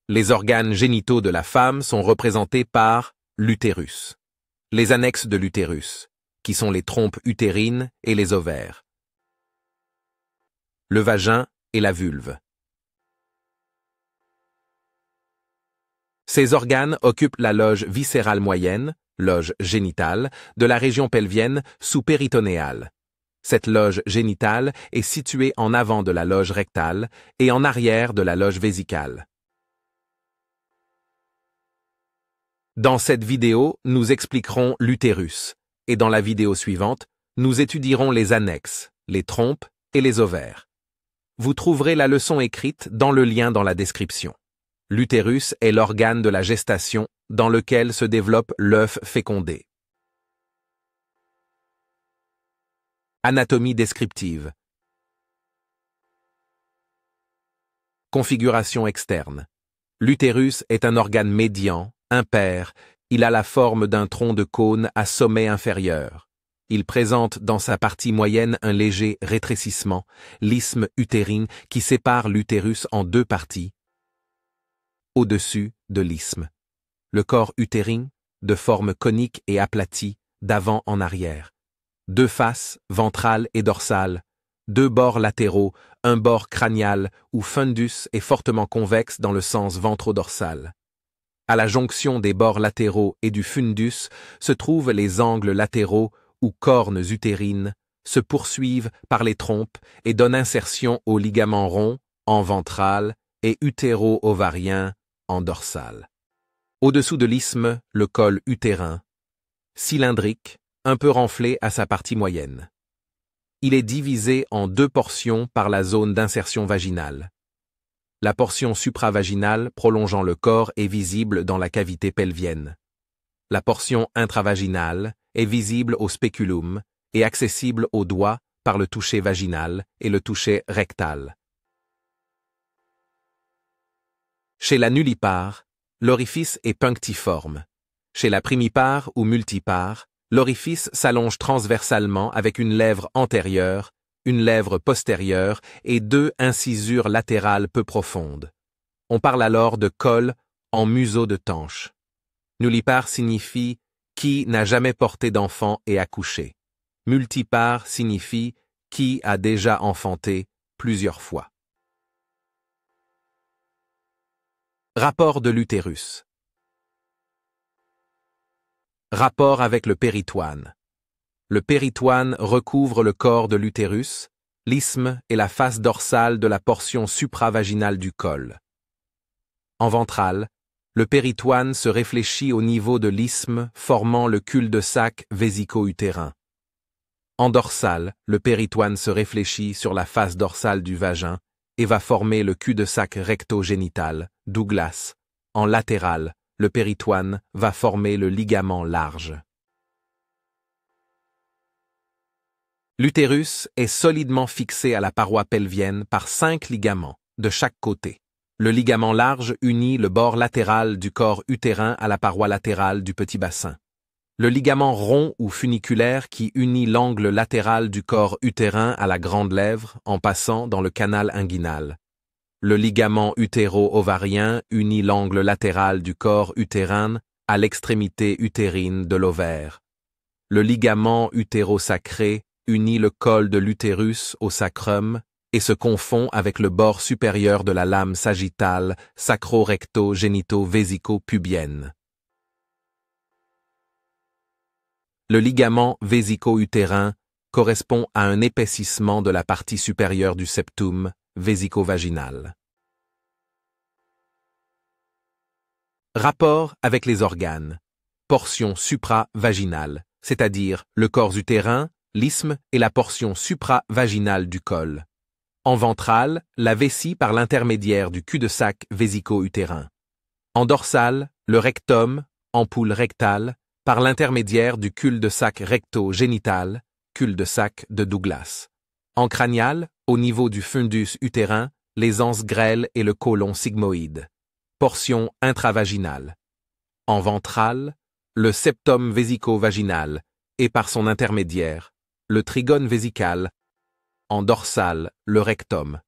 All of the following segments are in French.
Les organes génitaux de la femme sont représentés par l'utérus. Les annexes de l'utérus, qui sont les trompes utérines et les ovaires. Le vagin et la vulve. Ces organes occupent la loge viscérale moyenne, loge génitale, de la région pelvienne sous-péritonéale. Cette loge génitale est située en avant de la loge rectale et en arrière de la loge vésicale. Dans cette vidéo, nous expliquerons l'utérus, et dans la vidéo suivante, nous étudierons les annexes, les trompes et les ovaires. Vous trouverez la leçon écrite dans le lien dans la description. L'utérus est l'organe de la gestation dans lequel se développe l'œuf fécondé. Anatomie descriptive. Configuration externe. L'utérus est un organe médian, impair, il a la forme d'un tronc de cône à sommet inférieur. Il présente dans sa partie moyenne un léger rétrécissement, l'isthme utérin qui sépare l'utérus en deux parties, au-dessus de l'isthme. Le corps utérin, de forme conique et aplatie, d'avant en arrière. Deux faces, ventrale et dorsale, deux bords latéraux, un bord crânial où fundus est fortement convexe dans le sens ventrodorsal. À la jonction des bords latéraux et du fundus se trouvent les angles latéraux ou cornes utérines, se poursuivent par les trompes et donnent insertion aux ligaments ronds en ventral et utéro-ovarien en dorsal. Au-dessous de l'isthme, le col utérin, cylindrique, un peu renflé à sa partie moyenne. Il est divisé en deux portions par la zone d'insertion vaginale. La portion supravaginale prolongeant le corps est visible dans la cavité pelvienne. La portion intravaginale est visible au spéculum et accessible au doigt par le toucher vaginal et le toucher rectal. Chez la nullipare, l'orifice est punctiforme. Chez la primipare ou multipare, l'orifice s'allonge transversalement avec une lèvre antérieure, une lèvre postérieure et deux incisures latérales peu profondes. On parle alors de col en museau de tanche. Nullipare signifie qui n'a jamais porté d'enfant et accouché. Multipare signifie qui a déjà enfanté plusieurs fois. Rapport de l'utérus. Rapport avec le péritoine. Le péritoine recouvre le corps de l'utérus, l'isthme et la face dorsale de la portion supravaginale du col. En ventral, le péritoine se réfléchit au niveau de l'isthme formant le cul-de-sac vésico-utérin. En dorsal, le péritoine se réfléchit sur la face dorsale du vagin et va former le cul-de-sac recto-génital, Douglas. En latéral, le péritoine va former le ligament large. L'utérus est solidement fixé à la paroi pelvienne par 5 ligaments, de chaque côté. Le ligament large unit le bord latéral du corps utérin à la paroi latérale du petit bassin. Le ligament rond ou funiculaire qui unit l'angle latéral du corps utérin à la grande lèvre en passant dans le canal inguinal. Le ligament utéro-ovarien unit l'angle latéral du corps utérin à l'extrémité utérine de l'ovaire. Le ligament utérosacré unit le col de l'utérus au sacrum et se confond avec le bord supérieur de la lame sagittale sacro-recto-génito-vésico-pubienne. Le ligament vésico-utérin correspond à un épaississement de la partie supérieure du septum vésico-vaginal. Rapport avec les organes. Portion supravaginale, c'est-à-dire le corps utérin, l'isthme et la portion supravaginale du col. En ventral, la vessie par l'intermédiaire du cul-de-sac vésico-utérin. En dorsal, le rectum, ampoule rectale, par l'intermédiaire du cul-de-sac recto-génital, cul-de-sac de Douglas. En crânial, au niveau du fundus utérin, les anses grêles et le côlon sigmoïde. Portion intravaginale. En ventral, le septum vésico-vaginal et par son intermédiaire, le trigone vésical. En dorsal, le rectum.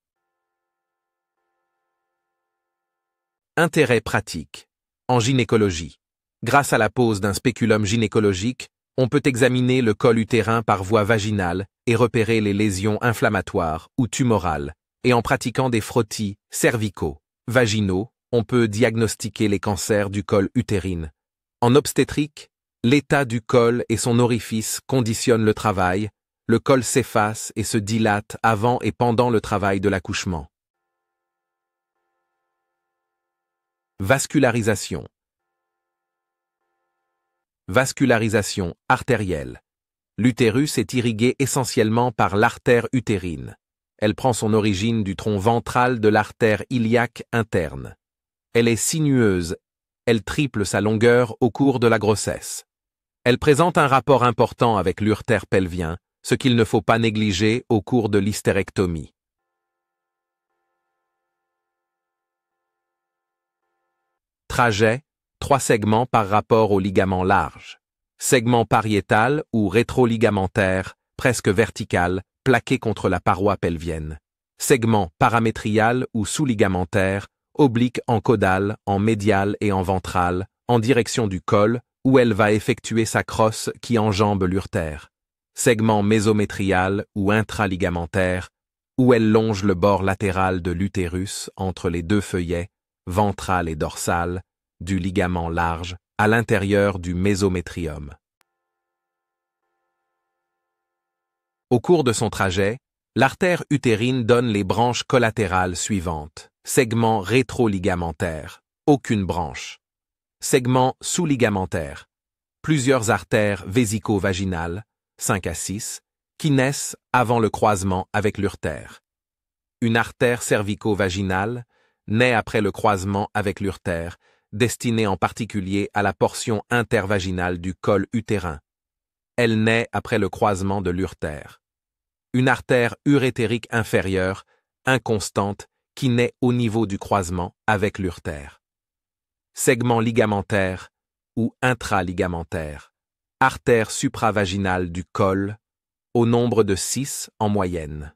Intérêt pratique. En gynécologie. Grâce à la pose d'un spéculum gynécologique, on peut examiner le col utérin par voie vaginale et repérer les lésions inflammatoires ou tumorales, et en pratiquant des frottis cervicaux, vaginaux, on peut diagnostiquer les cancers du col utérine. En obstétrique, l'état du col et son orifice conditionnent le travail, le col s'efface et se dilate avant et pendant le travail de l'accouchement. Vascularisation. Vascularisation artérielle. L'utérus est irrigué essentiellement par l'artère utérine. Elle prend son origine du tronc ventral de l'artère iliaque interne. Elle est sinueuse, elle triple sa longueur au cours de la grossesse. Elle présente un rapport important avec l'urtère pelvien, ce qu'il ne faut pas négliger au cours de l'hystérectomie. Trajet, 3 segments par rapport au ligament large. Segment pariétal ou rétroligamentaire, presque vertical, plaqué contre la paroi pelvienne. Segment paramétrial ou sous-ligamentaire, oblique en caudale, en médial et en ventral, en direction du col, où elle va effectuer sa crosse qui enjambe l'urtère. Segment mésométrial ou intraligamentaire, où elle longe le bord latéral de l'utérus entre les deux feuillets, ventral et dorsal, du ligament large, à l'intérieur du mésométrium. Au cours de son trajet, l'artère utérine donne les branches collatérales suivantes. Segment rétroligamentaire, aucune branche. Segment sous-ligamentaire, plusieurs artères vésico-vaginales, 5 à 6, qui naissent avant le croisement avec l'urtère. Une artère cervico-vaginale naît après le croisement avec l'urtère, destinée en particulier à la portion intervaginale du col utérin. Elle naît après le croisement de l'urtère. Une artère urétérique inférieure, inconstante, qui naît au niveau du croisement avec l'urtère. Segment ligamentaire ou intraligamentaire, artère supravaginale du col, au nombre de 6 en moyenne.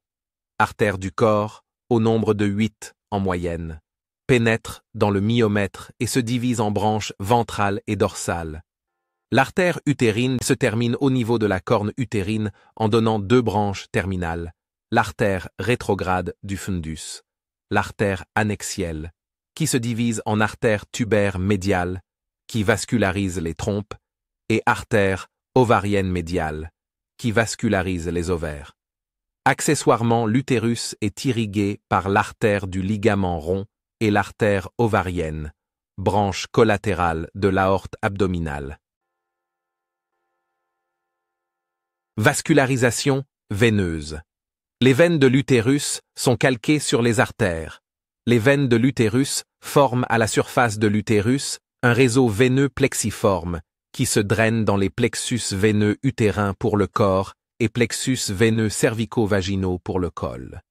Artère du corps, au nombre de 8 en moyenne. Pénètre dans le myomètre et se divise en branches ventrales et dorsales. L'artère utérine se termine au niveau de la corne utérine en donnant 2 branches terminales, l'artère rétrograde du fundus, l'artère annexielle, qui se divise en artère tubaire médiale, qui vascularise les trompes, et artère ovarienne médiale, qui vascularise les ovaires. Accessoirement, l'utérus est irrigué par l'artère du ligament rond et l'artère ovarienne, branche collatérale de l'aorte abdominale. Vascularisation veineuse. Les veines de l'utérus sont calquées sur les artères. Les veines de l'utérus forment à la surface de l'utérus un réseau veineux plexiforme qui se draine dans les plexus veineux utérins pour le corps et plexus veineux cervico-vaginaux pour le col.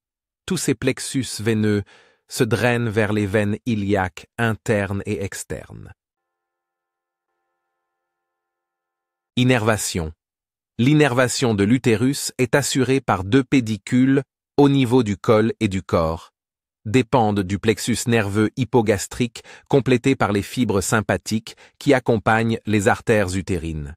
Tous ces plexus veineux se drainent vers les veines iliaques internes et externes. Innervation. L'innervation de l'utérus est assurée par 2 pédicules au niveau du col et du corps, dépendent du plexus nerveux hypogastrique complété par les fibres sympathiques qui accompagnent les artères utérines.